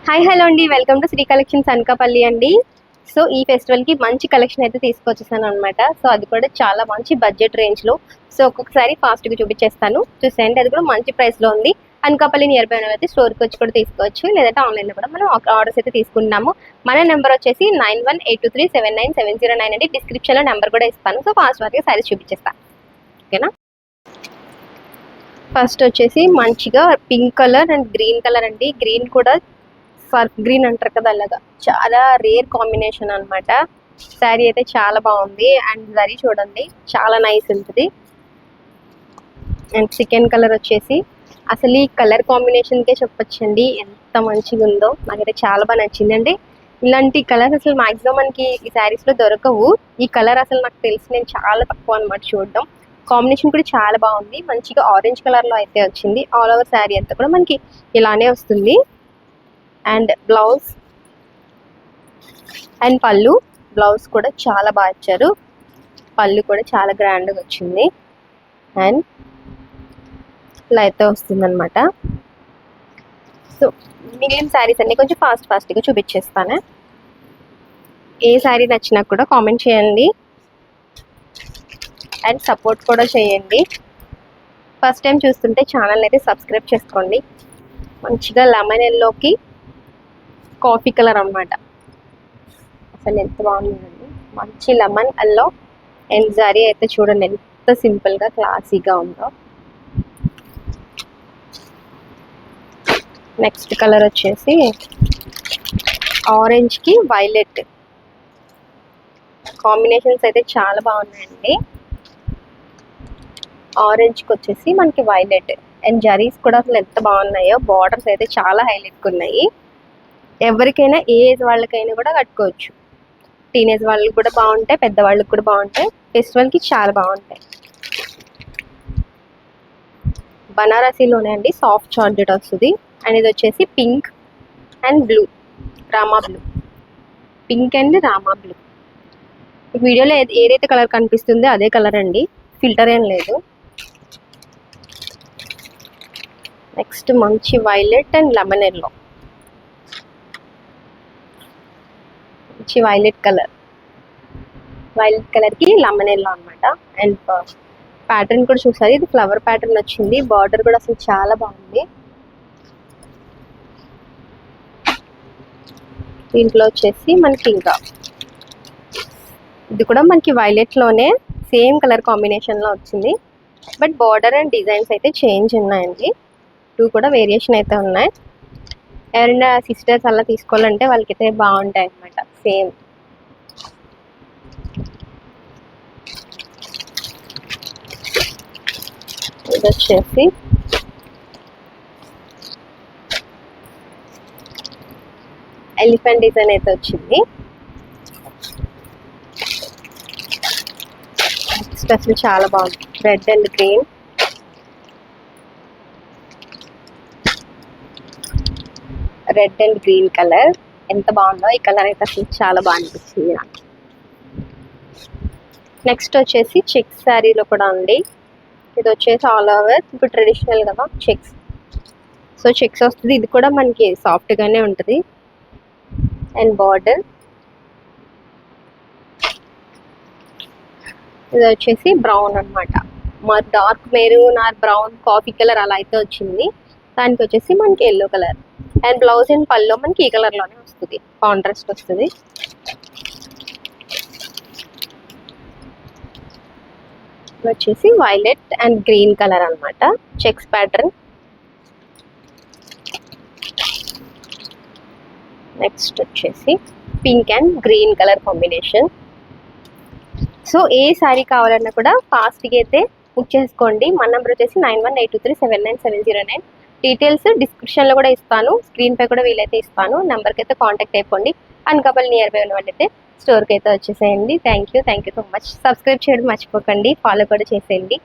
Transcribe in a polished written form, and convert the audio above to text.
Hi hello అండి, welcome to Sri collections Anakapalli అండి. So ఈ ఫెస్టివల్కి మంచి కలెక్షన్ అయితే తీసుకొచ్చేసాను అనమాట. సో అది కూడా చాలా మంచి బడ్జెట్ రేంజ్లో. సో ఒక్కొక్కసారి ఫాస్ట్గా చూపించేస్తాను, చూసేయండి. అది కూడా మంచి ప్రైస్లో ఉంది. అనకాపల్లి నియర్ బై అయితే స్టోర్కి వచ్చి కూడా తీసుకోవచ్చు, లేదంటే ఆన్లైన్లో కూడా మనం ఆర్డర్స్ అయితే తీసుకుంటున్నాము. మన నెంబర్ వచ్చేసి 9182379709 అండి. డిస్క్రిప్షన్లో నెంబర్ కూడా ఇస్తాను. సో ఫాస్ట్ వరకు సారీస్ చూపించేస్తాను, ఓకేనా. ఫస్ట్ వచ్చేసి మంచిగా pink colour and green colour అండి. గ్రీన్ కూడా సర్ఫ్ గ్రీన్ అంటారు కదా, అలాగా చాలా రేర్ కాంబినేషన్ అనమాట. శారీ అయితే చాలా బాగుంది. అండ్ జరీ చూడండి, చాలా నైస్ ఉంటుంది. అండ్ సెకండ్ కలర్ వచ్చేసి అసలు ఈ కలర్ కాంబినేషన్కే చెప్పొచ్చండి ఎంత మంచిగా ఉందో. నాకైతే చాలా బాగా నచ్చిందండి. ఇలాంటి కలర్స్ అసలు మాక్సిమం మనకి ఈ శారీస్లో దొరకవు. ఈ కలర్ అసలు నాకు తెలిసి నేను చాలా తక్కువ అనమాట చూడడం. కాంబినేషన్ కూడా చాలా బాగుంది. మంచిగా ఆరెంజ్ కలర్లో అయితే వచ్చింది. ఆల్ ఓవర్ శారీ అంతా కూడా మనకి ఇలానే వస్తుంది. అండ్ బ్లౌజ్ అండ్ పళ్ళు, బ్లౌజ్ కూడా చాలా బాగా ఇచ్చారు. పళ్ళు కూడా చాలా గ్రాండ్గా వచ్చింది. అండ్ ఇలా అయితే వస్తుంది అనమాట. సో మిగిలిన శారీస్ అన్ని కొంచెం ఫాస్ట్గా చూపించేస్తాను. ఏ శారీ నచ్చినా కూడా కామెంట్ చేయండి అండ్ సపోర్ట్ కూడా చేయండి. ఫస్ట్ టైం చూస్తుంటే ఛానల్ అయితే సబ్స్క్రైబ్ చేసుకోండి. మంచిగా లెమన్ ఎల్లోకి కాఫీ కలర్ అనమాట. అసలు ఎంత బాగుందండి, మంచి లెమన్ ఎల్లో. అండ్ జరీ అయితే చూడండి ఎంత సింపుల్గా క్లాసీగా ఉందో. నెక్స్ట్ కలర్ వచ్చేసి ఆరెంజ్కి వైలెట్ కాంబినేషన్స్ అయితే చాలా బాగున్నాయండి. ఆరెంజ్కి వచ్చేసి మనకి వైలెట్ అండ్ జరీస్ కూడా అసలు ఎంత బాగున్నాయో. బార్డర్స్ అయితే చాలా హైలైట్గా ఉన్నాయి. ఎవరికైనా ఏ ఏజ్ వాళ్ళకైనా కూడా కట్టుకోవచ్చు. టీనేజ్ వాళ్ళకి కూడా బాగుంటాయి, పెద్దవాళ్ళకి కూడా బాగుంటాయి. ఫెస్టివల్కి చాలా బాగుంటాయి. బనారసీలోనే అండి, సాఫ్ట్ జార్జెట్ వస్తుంది. అండ్ ఇది వచ్చేసి pink and blue, Rama blue. Pink and Rama blue. వీడియోలో ఏదైతే కలర్ కనిపిస్తుందో అదే కలర్ అండి, ఫిల్టర్ ఏం లేదు. నెక్స్ట్ మంచి వైలెట్ అండ్ లెమన్ ఎల్లో. మంచి వైలెట్ కలర్కి లెమన్ ఎల్లో అనమాట. అండ్ ప్యాటర్న్ కూడా చూసారు, ఇది ఫ్లవర్ ప్యాటర్న్ వచ్చింది. బార్డర్ కూడా అసలు చాలా బాగుంది. దీంట్లో వచ్చేసి మనకి ఇంకా ఇది కూడా మనకి వైలెట్లోనే సేమ్ కలర్ కాంబినేషన్లో వచ్చింది. బట్ బార్డర్ అండ్ డిజైన్స్ అయితే చేంజ్ ఉన్నాయండి. టూ కూడా వేరియేషన్ అయితే ఉన్నాయి. ఎవరైనా సిస్టర్స్ అలా తీసుకోవాలంటే వాళ్ళకైతే బాగుంటాయి అనమాట. సేమ్ ఇది వచ్చేసి ఎలిఫెంట్ డిజైన్ అయితే వచ్చింది. అసలు చాలా బాగుంది. Red and green, red and green colour ఎంత బాగుందో. ఈ కలర్ అయితే అసలు చాలా బాగా అనిపించింది నాకు. నెక్స్ట్ వచ్చేసి చెక్స్ శారీలో కూడా ఉంది. ఇది వచ్చేసి ఆల్ ఓవర్ ఇప్పుడు ట్రెడిషనల్ కదా చెక్స్. సో చెక్స్ వస్తుంది. ఇది కూడా మనకి సాఫ్ట్గానే ఉంటుంది. అండ్ బార్డర్ ఇది వచ్చేసి బ్రౌన్ అనమాట. మరి dark maroon or brown coffee colour అలా అయితే వచ్చింది. దానికి వచ్చేసి మనకి yellow colour. And blouse and pallu మనకి ఈ కలర్లోనే వస్తుంది, కాంట్రాస్ట్ వస్తుంది. వచ్చేసి వైలెట్ అండ్ గ్రీన్ కలర్ అనమాట, చెక్స్ ప్యాటర్న్. నెక్స్ట్ వచ్చేసి pink and green colour combination. So ఏ శారీ కావాలన్నా కూడా ఫాస్ట్గా అయితే బుక్ చేసుకోండి. మన నెంబర్ వచ్చేసి 9182379709. డీటెయిల్స్ డిస్క్రిప్షన్లో కూడా ఇస్తాను, స్క్రీన్పై కూడా వీలైతే ఇస్తాను. నెంబర్కి అయితే కాంటాక్ట్ అయిపోండి. అనకాపల్లి నియర్ బై ఉన్న వాళ్ళైతే స్టోర్కి అయితే వచ్చేసేయండి. Thank you so much. Subscribe చేయడం మర్చిపోకండి, ఫాలో కూడా చేసేయండి.